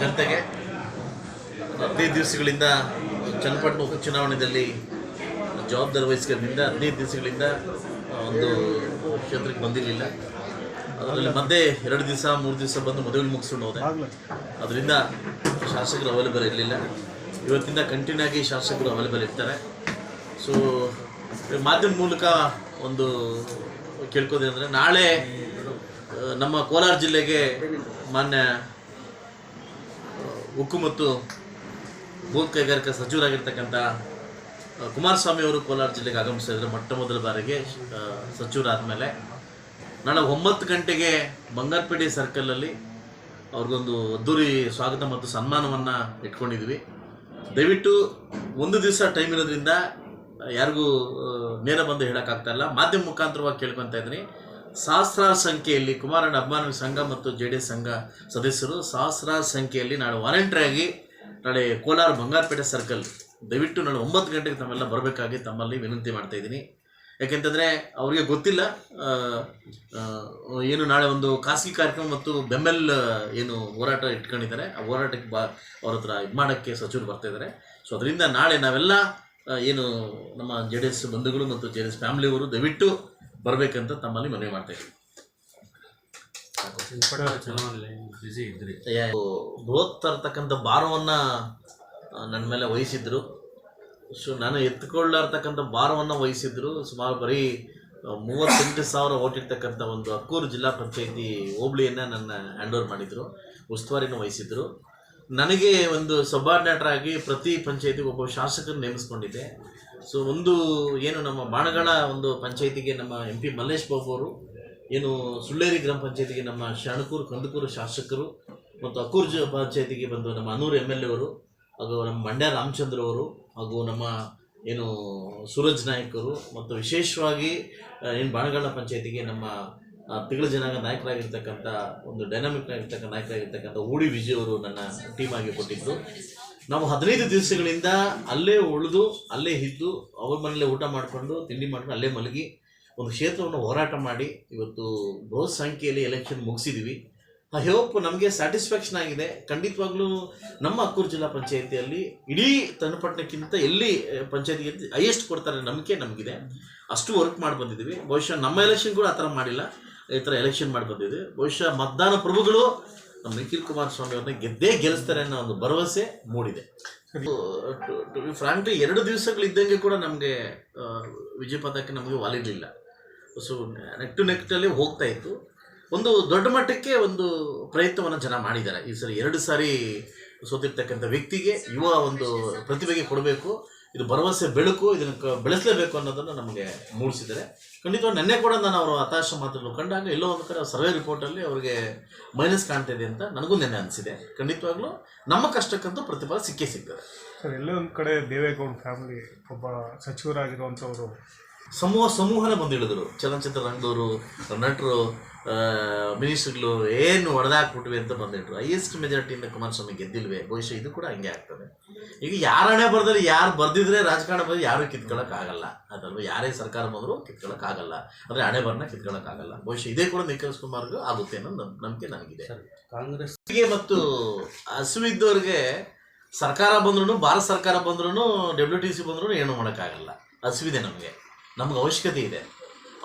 ಜನತೆಗೆ 15 ದಿವಸಗಳಿಂದ ಚನ್ನಪಟ್ಟಣ ಉಪಚುನಾವಣೆಯಲ್ಲಿ ಜವಾಬ್ದಾರಿ ವಹಿಸ್ಕೊಂಡಿದ್ದ 15 ದಿವಸಗಳಿಂದ ಒಂದು ಕ್ಷೇತ್ರಕ್ಕೆ ಬಂದಿರಲಿಲ್ಲ. ಅದರಲ್ಲಿ ಮಧ್ಯೆ 2 ದಿವಸ 3 ದಿವಸ ಬಂದು ಮದುವೆ ಮುಗಿಸ್ಕೊಂಡು ಹೋದೆ. ಅದರಿಂದ ಶಾಸಕರು ಅವೈಲೇಬಲ್ ಇರಲಿಲ್ಲ. ಇವತ್ತಿಂದ ಕಂಟಿನ್ಯೂ ಆಗಿ ಶಾಸಕರು ಅವೈಲೇಬಲ್ ಇರ್ತಾರೆ. ಸೊ ಮಾಧ್ಯಮ ಮೂಲಕ ಒಂದು ಕೇಳ್ಕೋದೇನೆಂದರೆ, ನಾಳೆ ನಮ್ಮ ಕೋಲಾರ ಜಿಲ್ಲೆಗೆ ಮಾನ್ಯ ಉಕ್ಕು ಮತ್ತು ಬೃಹತ್ ಕೈಗಾರಿಕಾ ಸಚಿವರಾಗಿರ್ತಕ್ಕಂಥ ಕುಮಾರಸ್ವಾಮಿ ಅವರು ಕೋಲಾರ ಜಿಲ್ಲೆಗೆ ಆಗಮಿಸಿದ್ರೆ ಮೊಟ್ಟ ಮೊದಲ ಬಾರಿಗೆ ಸಚಿವರಾದ ಮೇಲೆ ನಾಳೆ 9 ಗಂಟೆಗೆ ಬಂಗಾರಪೇಟೆ ಸರ್ಕಲಲ್ಲಿ ಅವ್ರಿಗೊಂದು ಅದ್ದೂರಿ ಸ್ವಾಗತ ಮತ್ತು ಸನ್ಮಾನವನ್ನು ಇಟ್ಕೊಂಡಿದ್ವಿ. ದಯವಿಟ್ಟು ಒಂದು ದಿವಸ ಟೈಮ್ ಇರೋದ್ರಿಂದ ಯಾರಿಗೂ ನೇರ ಬಂದು ಹೇಳೋಕ್ಕಾಗ್ತಾಯಿಲ್ಲ. ಮಾಧ್ಯಮ ಮುಖಾಂತರವಾಗಿ ಕೇಳ್ಕೊತಾ ಇದ್ದೀನಿ. ಸಹಸ್ರಾರು ಸಂಖ್ಯೆಯಲ್ಲಿ ಕುಮಾರಣ್ಣ ಅಭಿಮಾನಿ ಸಂಘ ಮತ್ತು JDS ಸಂಘ ಸದಸ್ಯರು ಸಹಸ್ರಾರು ಸಂಖ್ಯೆಯಲ್ಲಿ ನಾಳೆ ವಾಲಂಟ್ರಿಯಾಗಿ ನಾಳೆ ಕೋಲಾರ ಬಂಗಾರಪೇಟೆ ಸರ್ಕಲ್ ದಯವಿಟ್ಟು ನಾಳೆ 9 ಗಂಟೆಗೆ ತಮ್ಮೆಲ್ಲ ಬರಬೇಕಾಗಿ ತಮ್ಮಲ್ಲಿ ವಿನಂತಿ ಮಾಡ್ತಾಯಿದ್ದೀನಿ. ಯಾಕೆಂತಂದರೆ ಅವರಿಗೆ ಗೊತ್ತಿಲ್ಲ ಏನು ನಾಳೆ ಒಂದು ಖಾಸಗಿ ಕಾರ್ಯಕ್ರಮ ಮತ್ತು ಬೆಂಬಲ್ ಏನು ಹೋರಾಟ ಇಟ್ಕೊಂಡಿದ್ದಾರೆ, ಆ ಹೋರಾಟಕ್ಕೆ ಅವ್ರ ಹತ್ರ ಇದು ಮಾಡೋಕ್ಕೆ ಸಚಿವರು ಬರ್ತಾಯಿದ್ದಾರೆ. ಸೊ ಅದರಿಂದ ನಾಳೆ ನಾವೆಲ್ಲ ಏನು ನಮ್ಮ JDS ಬಂಧುಗಳು ಮತ್ತು JDS ಫ್ಯಾಮಿಲಿಯವರು ದಯವಿಟ್ಟು ಬರಬೇಕಂತ ತಮ್ಮಲ್ಲಿ ಮನವಿ ಮಾಡ್ತಾಯಿದ್ದೀವಿ. ಬೃಹತ್ ತರ್ತಕ್ಕಂಥ ಭಾರವನ್ನು ನನ್ನ ಮೇಲೆ ವಹಿಸಿದ್ರು. ಸೊ ನಾನು ಎತ್ತುಕೊಳ್ಳರ್ತಕ್ಕಂಥ ಭಾರವನ್ನು ವಹಿಸಿದ್ರು. ಸುಮಾರು ಬರೀ 38,000 ಓಟಿರ್ತಕ್ಕಂಥ ಒಂದು ಅಕ್ಕೂರು ಜಿಲ್ಲಾ ಪಂಚಾಯಿತಿ ಹೋಬಳಿಯನ್ನು ನನ್ನ ಹ್ಯಾಂಡ್ ಓವರ್ ಮಾಡಿದರು, ಉಸ್ತುವಾರಿನ ವಹಿಸಿದ್ರು. ನನಗೆ ಒಂದು ಸಬಾರ್ಡಿನೇಟರ್ ಆಗಿ ಪ್ರತಿ ಪಂಚಾಯಿತಿಗೆ ಒಬ್ಬ ಶಾಸಕರನ್ನು ನೇಮಿಸ್ಕೊಂಡಿದ್ದೆ. ಸೊ ಒಂದು ಏನು ನಮ್ಮ ಬಾಣಗಳ ಒಂದು ಪಂಚಾಯಿತಿಗೆ ನಮ್ಮ MP ಮಲ್ಲೇಶ್ ಬಾಬು ಅವರು, ಏನು ಸುಳ್ಳೇರಿ ಗ್ರಾಮ ಪಂಚಾಯಿತಿಗೆ ನಮ್ಮ ಶರಣಕೂರು ಕಂದಕೂರು ಶಾಸಕರು, ಮತ್ತು ಅಕ್ಕೂರು ಪಂಚಾಯಿತಿಗೆ ಬಂದು ನಮ್ಮ ಅನೂರು MLA ಅವರು, ಹಾಗೂ ನಮ್ಮ ಮಂಡ್ಯ ರಾಮಚಂದ್ರ ಅವರು, ಹಾಗೂ ನಮ್ಮ ಏನು ಸೂರಜ್ ನಾಯ್ಕ್ ಅವರು, ಮತ್ತು ವಿಶೇಷವಾಗಿ ಏನು ಬಾಣಗಳ ಪಂಚಾಯಿತಿಗೆ ನಮ್ಮ ತಿಗಳ ಜನಾಂಗ ನಾಯಕರಾಗಿರ್ತಕ್ಕಂಥ ಒಂದು ಡೈನಾಮಿಕ್ ಆಗಿರ್ತಕ್ಕಂಥ ನಾಯಕರಾಗಿರ್ತಕ್ಕಂಥ ಊಡಿ ವಿಜಯ್ ಅವರು ನನ್ನ ಟೀಮ್ ಆಗಿ ಕೊಟ್ಟಿದ್ದು. ನಾವು 15 ದಿವಸಗಳಿಂದ ಅಲ್ಲೇ ಉಳಿದು ಅಲ್ಲೇ ಇದ್ದು ಅವ್ರ ಮನೇಲೆ ಊಟ ಮಾಡಿಕೊಂಡು ತಿಂಡಿ ಮಾಡ್ಕೊಂಡು ಅಲ್ಲೇ ಮಲಗಿ ಒಂದು ಕ್ಷೇತ್ರವನ್ನು ಹೋರಾಟ ಮಾಡಿ ಇವತ್ತು ಬೃಹತ್ ಸಂಖ್ಯೆಯಲ್ಲಿ ಎಲೆಕ್ಷನ್ ಮುಗಿಸಿದ್ದೀವಿ. ಐ ಹೋಪ್ ನಮಗೆ ಸ್ಯಾಟಿಸ್ಫ್ಯಾಕ್ಷನ್ ಆಗಿದೆ. ಖಂಡಿತವಾಗ್ಲೂ ನಮ್ಮ ಅಕ್ಕೂರು ಜಿಲ್ಲಾ ಪಂಚಾಯಿತಿಯಲ್ಲಿ ಇಡೀ ಚನ್ನಪಟ್ಟಣಕ್ಕಿಂತ ಎಲ್ಲಿ ಪಂಚಾಯತಿಗೆ ಹೈಯೆಸ್ಟ್ ಕೊಡ್ತಾರೆ ನಂಬಿಕೆ ನಮಗಿದೆ. ಅಷ್ಟು ವರ್ಕ್ ಮಾಡಿ ಬಂದಿದ್ದೀವಿ. ಬಹುಶಃ ನಮ್ಮ ಎಲೆಕ್ಷನ್ ಕೂಡ ಆ ಥರ ಮಾಡಿಲ್ಲ, ಈ ಥರ ಎಲೆಕ್ಷನ್ ಮಾಡಿ ಬಂದಿದ್ದೀವಿ. ಬಹುಶಃ ಮತದಾನ ಪ್ರಭುಗಳು ನಮ್ಮ ನಿಖಿಲ್ ಕುಮಾರಸ್ವಾಮಿ ಅವ್ರನ್ನ ಗೆಲ್ಲಿಸ್ತಾರೆ ಅನ್ನೋ ಒಂದು ಭರವಸೆ ಮೂಡಿದೆ. ಫ್ರಾಂಕ್ಲಿ 2 ದಿವಸಗಳಿದ್ದಂಗೆ ಕೂಡ ನಮಗೆ ವಿಜಯ ಪದಕ್ಕೆ ನಮಗೆ ವಾಲಿರಲಿಲ್ಲ. ಸೊ ನೆಕ್ಟಲ್ಲಿ ಹೋಗ್ತಾ ಇತ್ತು. ಒಂದು ದೊಡ್ಡ ಮಟ್ಟಕ್ಕೆ ಒಂದು ಪ್ರಯತ್ನವನ್ನು ಜನ ಮಾಡಿದ್ದಾರೆ. ಈ ಸರಿ 2 ಸಾರಿ ಸೋತಿರ್ತಕ್ಕಂಥ ವ್ಯಕ್ತಿಗೆ ಯುವ ಒಂದು ಪ್ರತಿಭೆಗೆ ಕೊಡಬೇಕು, ಇದು ಭರವಸೆ ಬೆಳಕು, ಇದನ್ನು ಬೆಳೆಸಲೇಬೇಕು ಅನ್ನೋದನ್ನು ನಮಗೆ ಮೂಡಿಸಿದ್ದಾರೆ. ಖಂಡಿತವಾಗಿ ನೆನ್ನೆ ಕೂಡ ನಾನು ಅವರು ಹತಾಶ ಮಾತುಗಳು ಕಂಡಾಗ ಎಲ್ಲೋ ಒಂದು ಕಡೆ ಸರ್ವೆ ರಿಪೋರ್ಟಲ್ಲಿ ಅವರಿಗೆ ಮೈನಸ್ ಕಾಣ್ತಾ ಇದೆ ಅಂತ ನನಗೂ ನೆನ್ನೆ ಅನಿಸಿದೆ. ಖಂಡಿತವಾಗ್ಲೂ ನಮ್ಮ ಕಷ್ಟಕ್ಕಂತೂ ಪ್ರತಿಫಲ ಸಿಕ್ಕೇ ಸಿಗ್ತದೆ. ಸರ್, ಎಲ್ಲೋ ಒಂದು ಕಡೆ ದೇವೇಗೌಡ ಫ್ಯಾಮಿಲಿ ಒಬ್ಬ ಸಚಿವರಾಗಿರುವಂಥವರು ಸಮೂಹನೇ ಬಂದು ಹೇಳಿದ್ರು. ಚಲನಚಿತ್ರ ರಂಗದವರು, ನಟರು, ಮಿನಿಸ್ಟ್ರುಗಳು ಏನು ಹೊಡೆದಾಕ್ಬಿಟ್ವಿ ಅಂತ ಬಂದಿಟ್ರು. ಹೈಯೆಸ್ಟ್ ಮೆಜಾರಿಟಿಯಿಂದ ಕುಮಾರಸ್ವಾಮಿ ಗೆದ್ದಿಲ್ವೇ? ಬಹುಶಃ ಇದು ಕೂಡ ಹಂಗೆ ಆಗ್ತದೆ. ಈಗ ಯಾರನೇ ಬರ್ದಲ್ಲಿ ಯಾರು ಬರ್ದಿದ್ರೆ ರಾಜಕಾರಣ ಬಂದು ಯಾರೂ ಕಿತ್ಕೊಳ್ಳೋಕ್ಕಾಗಲ್ಲ ಅದಲ್ವ. ಯಾರೇ ಸರ್ಕಾರ ಬಂದರೂ ಕಿತ್ಕೊಳ್ಳೋಕ್ಕಾಗಲ್ಲ, ಅಂದರೆ ಹಣೆ ಬರನ ಕಿತ್ಕೊಳ್ಳೋಕ್ಕಾಗಲ್ಲ. ಬಹುಶಃ ಇದೇ ಕೂಡ ನಿಖಿಲ್ ಕುಮಾರ್ಗೂ ಆಗುತ್ತೆ ಅನ್ನೋ ನಂಬಿಕೆ ನನಗಿದೆ. ಕಾಂಗ್ರೆಸ್ಗೆ ಮತ್ತು ಹಸುವಿದ್ದವ್ರಿಗೆ ಸರ್ಕಾರ ಬಂದ್ರೂ, ಭಾರತ ಸರ್ಕಾರ ಬಂದ್ರೂ, WTC ಬಂದ್ರೂ ಏನೂ ಮಾಡೋಕ್ಕಾಗಲ್ಲ. ಹಸುವಿದೆ ನಮ್ಗೆ ಅವಶ್ಯಕತೆ ಇದೆ.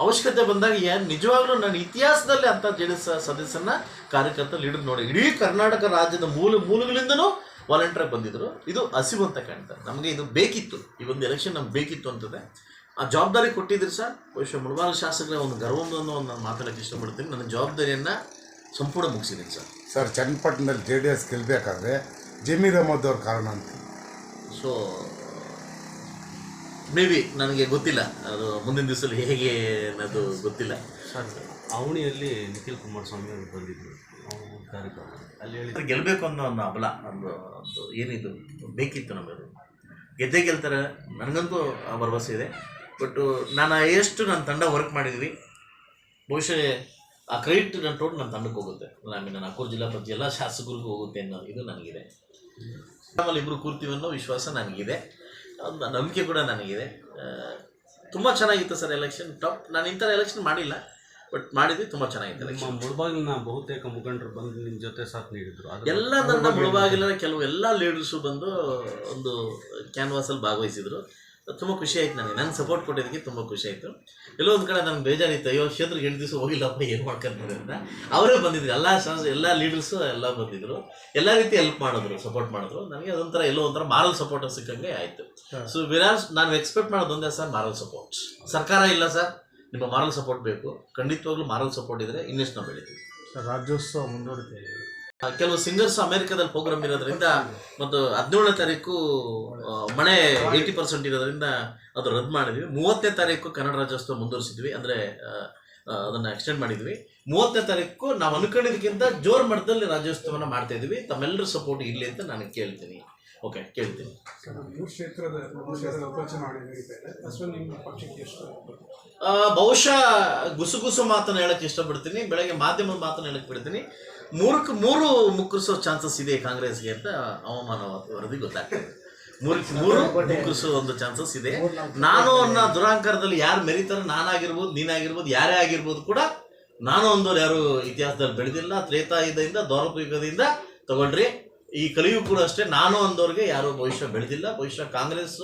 ಅವಶ್ಯಕತೆ ಬಂದಾಗ ನಿಜವಾಗ್ಲೂ ನಾನು ಇತಿಹಾಸದಲ್ಲಿ ಅಂಥ JDS ಸದಸ್ಯನ ಕಾರ್ಯಕರ್ತ ಲೀಡರ್ ನೋಡಿ ಇಡೀ ಕರ್ನಾಟಕ ರಾಜ್ಯದ ಮೂಲಗಳಿಂದನೂ ವಾಲಂಟಿಯರ್ ಬಂದಿದ್ದರು. ಇದು ಹಸಿವು ಅಂತ ಕಾಣ್ತಾರೆ. ನಮಗೆ ಇದು ಬೇಕಿತ್ತು, ಈ ಒಂದು ಎಲೆಕ್ಷನ್ ನಮ್ಗೆ ಬೇಕಿತ್ತು ಅಂತದೆ. ಆ ಜವಾಬ್ದಾರಿ ಕೊಟ್ಟಿದ್ರು ಸರ್. ಬಹುಶಃ ಮುಳಬಾಗ ಶಾಸಕರ ಒಂದು ಗರ್ವವನ್ನು ನಾನು ಮಾತಾಡೋಕ್ಕೆ ಇಷ್ಟಪಡ್ತೀನಿ. ನನ್ನ ಜವಾಬ್ದಾರಿಯನ್ನು ಸಂಪೂರ್ಣ ಮುಗಿಸಿದ್ದೀನಿ ಸರ್. ಚನ್ನಪಟ್ಟಣದಲ್ಲಿ JDS ಗೆಲ್ಲಬೇಕಾದ್ರೆ ಜಮೀರ್ ಅಹಮದ್ ಅವ್ರ ಕಾರಣ ಅಂತ. ಸೊ ಮೇ ಬಿ ನನಗೆ ಗೊತ್ತಿಲ್ಲ, ಅದು ಮುಂದಿನ ದಿವಸದಲ್ಲಿ ಹೇಗೆ ಅನ್ನೋದು ಗೊತ್ತಿಲ್ಲ ಸರ್. ಅವಣಿಯಲ್ಲಿ ನಿಖಿಲ್ ಕುಮಾರಸ್ವಾಮಿ ಅವರು ಬಂದಿದ್ದರು ಕಾರ್ಯಕ್ರಮ, ಅಲ್ಲಿ ಹೇಳಿ ಗೆಲ್ಲಬೇಕು ಅನ್ನೋ ಒಂದು ಹಬಲ, ಒಂದು ಏನಿದು ಬೇಕಿತ್ತು ನಮಗೆ. ಗೆದ್ದೇ ಗೆಲ್ತಾರೆ, ನನಗಂತೂ ಆ ಭರವಸೆ ಇದೆ. ಬಟ್ ನಾನು ಎಷ್ಟು ನನ್ನ ತಂಡ ವರ್ಕ್ ಮಾಡಿದ್ವಿ, ಬಹುಶಃ ಆ ಕ್ರೆಡಿಟ್ ನನ್ನ ಟೋಟಲ್ ನನ್ನ ತಂಡಕ್ಕೆ ಹೋಗುತ್ತೆ. ನನ್ನ ಅಕ್ಕೂರು ಜಿಲ್ಲಾ ಪಂಚಾಯತ್ ಎಲ್ಲ ಶಾಸಕರಿಗೂ ಹೋಗುತ್ತೆ ಅನ್ನೋ ಇದು ನನಗಿದೆ. ಆಮೇಲೆ ಇಬ್ಬರು ಕೂರ್ತೀವಿ ಅನ್ನೋ ವಿಶ್ವಾಸ ನನಗಿದೆ, ಒಂದು ನಂಬಿಕೆ ಕೂಡ ನನಗಿದೆ. ತುಂಬ ಚೆನ್ನಾಗಿತ್ತು ಸರ್ ಎಲೆಕ್ಷನ್, ಟಾಪ್. ನಾನು ಇಂಥ ಎಲೆಕ್ಷನ್ ಮಾಡಿಲ್ಲ. ಬಟ್ ಮಾಡಿದ್ವಿ, ತುಂಬ ಚೆನ್ನಾಗಿದೆ. ನಿಮ್ಮ ಮುಳಬಾಗಿಲಿನ ಬಹುತೇಕ ಮುಖಂಡರು ಬಂದು ನಿಮ್ಮ ಜೊತೆ ಸಾಥ್ ನೀಡಿದ್ರು. ಎಲ್ಲ ನನ್ನ ಮುಳಬಾಗಿಲಿನ ಕೆಲವು ಎಲ್ಲ ಲೀಡರ್ಸು ಬಂದು ಒಂದು ಕ್ಯಾನ್ವಾಸಲ್ಲಿ ಭಾಗವಹಿಸಿದ್ರು. ತುಂಬ ಖುಷಿ ಆಯ್ತು ನನಗೆ. ನನ್ನ ಸಪೋರ್ಟ್ ಕೊಟ್ಟಿದ್ದಕ್ಕೆ ತುಂಬ ಖುಷಿ ಆಯಿತು. ಎಲ್ಲೋ ಒಂದು ಕಡೆ ನನಗೆ ಬೇಜಾರಿತ್ತು, ಅಯ್ಯೋ ಕ್ಷೇತ್ರಕ್ಕೆ 8 ದಿವಸ ಹೋಗಿಲ್ಲಪ್ಪ, ಏನು ಮಾಡ್ಕೊಂತಾರೆ ಅಂತ. ಅವರೇ ಬಂದಿದ್ರು, ಎಲ್ಲ ಲೀಡರ್ಸು ಎಲ್ಲ ಬಂದಿದ್ರು, ಎಲ್ಲ ರೀತಿ ಹೆಲ್ಪ್ ಮಾಡಿದ್ರು, ಸಪೋರ್ಟ್ ಮಾಡಿದ್ರು. ನನಗೆ ಅದೊಂಥರ ಎಲ್ಲೋ ಒಂಥರ ಮಾರಲ್ ಸಪೋರ್ಟ್ ಸಿಕ್ಕಂಗೆ ಆಯಿತು. ಸೊ ನಾನು ಎಕ್ಸ್ಪೆಕ್ಟ್ ಮಾಡೋದು ಒಂದೇ ಸರ್, ಮಾರಲ್ ಸಪೋರ್ಟ್. ಸರ್ಕಾರ ಇಲ್ಲ ಸರ್, ನಿಮ್ಮ ಮಾರಲ್ ಸಪೋರ್ಟ್ ಬೇಕು. ಖಂಡಿತವಾಗ್ಲೂ ಮಾರಲ್ ಸಪೋರ್ಟ್ ಇದ್ದರೆ ಇನ್ನೆಷ್ಟು ನಾವು ಬೆಳಿತೀವಿ. ರಾಜ್ಯೋತ್ಸವ ಮುಂದುವರಿಕೆ ಕೆಲವು ಸಿಂಗರ್ಸ್ ಅಮೆರಿಕದಲ್ಲಿ ಪ್ರೋಗ್ರಾಮ್ ಇರೋದ್ರಿಂದ ಮತ್ತು 17ನೇ ತಾರೀಕು ಮಳೆ 80% ಇರೋದ್ರಿಂದ ಅದು ರದ್ದು ಮಾಡಿದ್ವಿ. 30ನೇ ತಾರೀಕು ಕನ್ನಡ ರಾಜ್ಯೋತ್ಸವ ಮುಂದುವರಿಸಿದ್ವಿ, ಅಂದರೆ ಅದನ್ನು ಎಕ್ಸ್ಟೆಂಡ್ ಮಾಡಿದ್ವಿ. 30ನೇ ತಾರೀಕು ನಾವು ಅನ್ಕೊಂಡಿದ್ದಕ್ಕಿಂತ ಜೋರು ಮಟ್ಟದಲ್ಲಿ ರಾಜ್ಯೋತ್ಸವನ ಮಾಡ್ತಾ ಇದ್ವಿ. ತಮ್ಮೆಲ್ಲರ ಸಪೋರ್ಟ್ ಇರಲಿ ಅಂತ ನಾನು ಕೇಳ್ತೀನಿ. ಓಕೆ, ಕೇಳ್ತೀನಿ. ಬಹುಶಃ ಗುಸುಗುಸು ಮಾತನ್ನು ಹೇಳಕ್ಕೆ ಇಷ್ಟಪಡ್ತೀನಿ. ಬೆಳಗ್ಗೆ ಮಾಧ್ಯಮದ ಮಾತನ್ನು ಹೇಳಕ್ಕೆ ಬಿಡ್ತೀನಿ. 3ಕ್ಕೆ 3 ಮುಕ್ಕರಿಸೋ ಚಾನ್ಸಸ್ ಇದೆ ಕಾಂಗ್ರೆಸ್ಗೆ ಅಂತ ಹವಾಮಾನ ವರದಿ ಗೊತ್ತಾಗ್ತದೆ. 3ಕ್ಕೆ 3 ಮುಕ್ಕರಿಸೋ ಒಂದು ಚಾನ್ಸಸ್ ಇದೆ. ನಾನು ಅನ್ನೋ ದುರಾಂಕಾರದಲ್ಲಿ ಯಾರು ಮೆರಿತಾರೆ, ನಾನಾಗಿರ್ಬೋದು, ನೀನಾಗಿರ್ಬೋದು, ಯಾರೇ ಆಗಿರ್ಬೋದು ಕೂಡ, ನಾನು ಅಂದವ್ರು ಯಾರು ಇತಿಹಾಸದಲ್ಲಿ ಬೆಳೆದಿಲ್ಲ. ತ್ರೇತಾಯುಗದಿಂದ ದ್ವಾಪರಯುಗದಿಂದ ತಗೊಳ್ರಿ, ಈ ಕಲಿಯುಗ ಕೂಡ ಅಷ್ಟೇ. ನಾನು ಅಂದವ್ರಿಗೆ ಯಾರು ಭವಿಷ್ಯ ಬೆಳೆದಿಲ್ಲ. ಭವಿಷ್ಯ ಕಾಂಗ್ರೆಸ್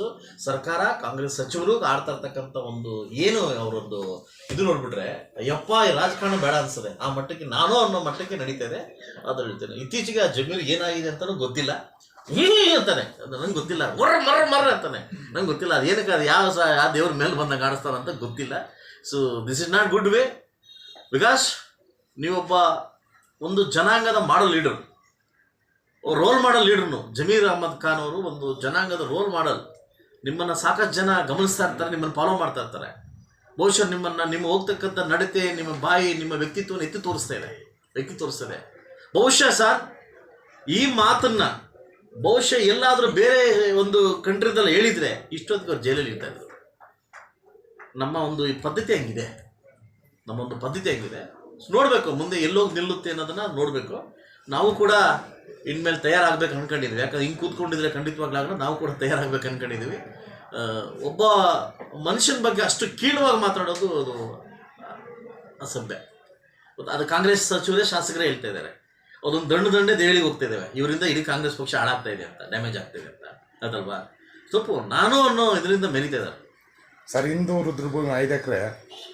ಸರ್ಕಾರ, ಕಾಂಗ್ರೆಸ್ ಸಚಿವರು ಆಡ್ತಾ ಇರ್ತಕ್ಕಂಥ ಒಂದು ಏನು ಅವರೊಂದು ಇದು ನೋಡ್ಬಿಟ್ರೆ ಅಯ್ಯಪ್ಪ ಈ ರಾಜಕಾರಣ ಬೇಡ ಅನ್ಸದೆ. ಆ ಮಟ್ಟಕ್ಕೆ ನಾನು ಅನ್ನೋ ಮಟ್ಟಕ್ಕೆ ನಡೀತಾ ಇದೆ. ಅದು ಹೇಳ್ತೇನೆ. ಇತ್ತೀಚೆಗೆ ಆ ಜಮೀರು ಏನಾಗಿದೆ ಅಂತಲೂ ಗೊತ್ತಿಲ್ಲ. ಅಂತಾನೆ, ಅದು ನಂಗೆ ಗೊತ್ತಿಲ್ಲ. ಮರ ಅಂತಾನೆ, ನಂಗೆ ಗೊತ್ತಿಲ್ಲ. ಅದು ಏನಕ್ಕೆ, ಅದು ಯಾವ ದೇವ್ರ ಮೇಲೆ ಬಂದಾಗ ಆಡಿಸ್ತಾರಂತ ಗೊತ್ತಿಲ್ಲ. So this is not good way. Because ನೀವೊಬ್ಬ ಒಂದು ಜನಾಂಗದ ಮಾಡಲ್ ಲೀಡರ್, ರೋಲ್ ಮಾಡಲ್ ಲೀಡ್ರು. ಜಮೀರ್ ಅಹಮದ್ ಖಾನ್ ಅವರು ಒಂದು ಜನಾಂಗದ ರೋಲ್ ಮಾಡಲ್. ನಿಮ್ಮನ್ನು ಸಾಕಷ್ಟು ಜನ ಗಮನಿಸ್ತಾ ಇರ್ತಾರೆ, ನಿಮ್ಮನ್ನು ಫಾಲೋ ಮಾಡ್ತಾ ಇರ್ತಾರೆ. ಬಹುಶಃ ನಿಮ್ಮ ಹೋಗ್ತಕ್ಕಂಥ ನಡತೆ, ನಿಮ್ಮ ಬಾಯಿ, ನಿಮ್ಮ ವ್ಯಕ್ತಿತ್ವವನ್ನು ಎತ್ತಿ ತೋರಿಸ್ತದೆ. ಬಹುಶಃ ಸರ್, ಈ ಮಾತನ್ನು ಬಹುಶಃ ಎಲ್ಲಾದರೂ ಬೇರೆ ಒಂದು ಕಂಟ್ರಿದಲ್ಲಿ ಹೇಳಿದರೆ ಇಷ್ಟೊತ್ತಿಗೆ ಅವ್ರು ಜೈಲಲ್ಲಿ ಇರ್ತಾ ಇದ್ರು. ನಮ್ಮ ಒಂದು ಈ ಪದ್ಧತಿ ಹೆಂಗಿದೆ, ನಮ್ಮೊಂದು ಪದ್ಧತಿ ಹೆಂಗಿದೆ ನೋಡಬೇಕು. ಮುಂದೆ ಎಲ್ಲೋಗಿ ನಿಲ್ಲುತ್ತೆ ಅನ್ನೋದನ್ನು ನೋಡಬೇಕು. ನಾವು ಕೂಡ ಇನ್ಮೇಲೆ ತಯಾರಾಗಬೇಕು ಅಂದ್ಕೊಂಡಿದ್ವಿ. ಯಾಕಂದ್ರೆ ಹಿಂಗೆ ಕೂತ್ಕೊಂಡಿದ್ರೆ ಖಂಡಿತವಾಗ್ಲಾಗಲ್ಲ, ನಾವು ಕೂಡ ತಯಾರಾಗಬೇಕು ಅಂದ್ಕೊಂಡಿದ್ದೀವಿ. ಒಬ್ಬ ಮನುಷ್ಯನ ಬಗ್ಗೆ ಅಷ್ಟು ಕೀಳವಾಗಿ ಮಾತಾಡೋದು ಅದು ಅಸಭ್ಯ. ಅದು ಕಾಂಗ್ರೆಸ್ ಸಚಿವರೇ, ಶಾಸಕರೇ ಹೇಳ್ತಾ ಇದ್ದಾರೆ. ಅದೊಂದು ದಂಡೇ ದೇಳಿಗೆ ಹೋಗ್ತಾ ಇದ್ದೇವೆ, ಇವರಿಂದ ಇಡೀ ಕಾಂಗ್ರೆಸ್ ಪಕ್ಷ ಹಾಳಾಗ್ತಾ ಇದೆ ಅಂತ, ಡ್ಯಾಮೇಜ್ ಆಗ್ತಾ ಇದೆ ಅಂತ. ಅದಲ್ವಾ? ಸ್ವಲ್ಪ ನಾನು ಅನ್ನೋ ಇದರಿಂದ ಮೆರಿತಾ ಇದ್ದಾರೆ ಸರ್. ಇಂದು ರುದ್ರಭೂಮಿ 5 ಎಕರೆ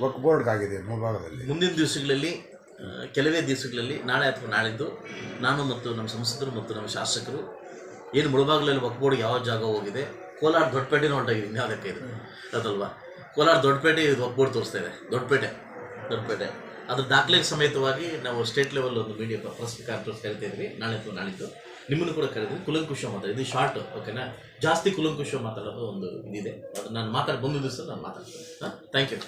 ವಕ್ಫ್ ಬೋರ್ಡ್ಗೆ ಆಗಿದೆ ಮುಂಭಾಗದಲ್ಲಿ. ಮುಂದಿನ ದಿವಸಗಳಲ್ಲಿ, ಕೆಲವೇ ದಿವಸಗಳಲ್ಲಿ, ನಾಳೆ ಅಥವಾ ನಾಳಿದ್ದು ನಾನು ಮತ್ತು ನಮ್ಮ ಸಂಸದರು ಮತ್ತು ನಮ್ಮ ಶಾಸಕರು ಏನು ಮುಳಬಾಗಿಲಲ್ಲಿ ವಕ್ಫ್ ಬೋರ್ಡ್ಗೆ ಯಾವ ಜಾಗ ಹೋಗಿದೆ, ಕೋಲಾರ ದೊಡ್ಡಪೇಟೆನೂ ಹೊಂಟಾಗಿದೆ, ಇನ್ಯಾವುದಕ್ಕೆ ಇದು ಅದಲ್ವಾ? ಕೋಲಾರ ದೊಡ್ಡಪೇಟೆ ಇದು ವಕ್ಫ್ ಬೋರ್ಡ್ ತೋರಿಸ್ತಾ ಇದೆ. ದೊಡ್ಡಪೇಟೆ ಅದ್ರ ದಾಖಲೆಗೆ ಸಮೇತವಾಗಿ ನಾವು ಸ್ಟೇಟ್ ಲೆವೆಲ್ ಒಂದು ಮೀಡಿಯಾ ಪ್ರೆಸ್ ಕಾನ್ಫರೆನ್ಸ್ ಕರಿತಿದ್ವಿ. ನಾಳೆ ಅಥವಾ ನಾಳಿದ್ದು ನಿಮ್ಮನ್ನು ಕೂಡ ಕರೆದಿದ್ವಿ. ಕುಲಂಕುಷ ಮಾತಾಡಿ, ಇದು ಶಾರ್ಟ್, ಓಕೆನಾ? ಜಾಸ್ತಿ ಕುಲಂಕುಷ ಮಾತಾಡೋದು ಒಂದು ಇದಿದೆ. ಅದು ನಾನು ಬಂದ ದಿವಸ ನಾನು ಮಾತಾಡ್ತೀನಿ. Thank you.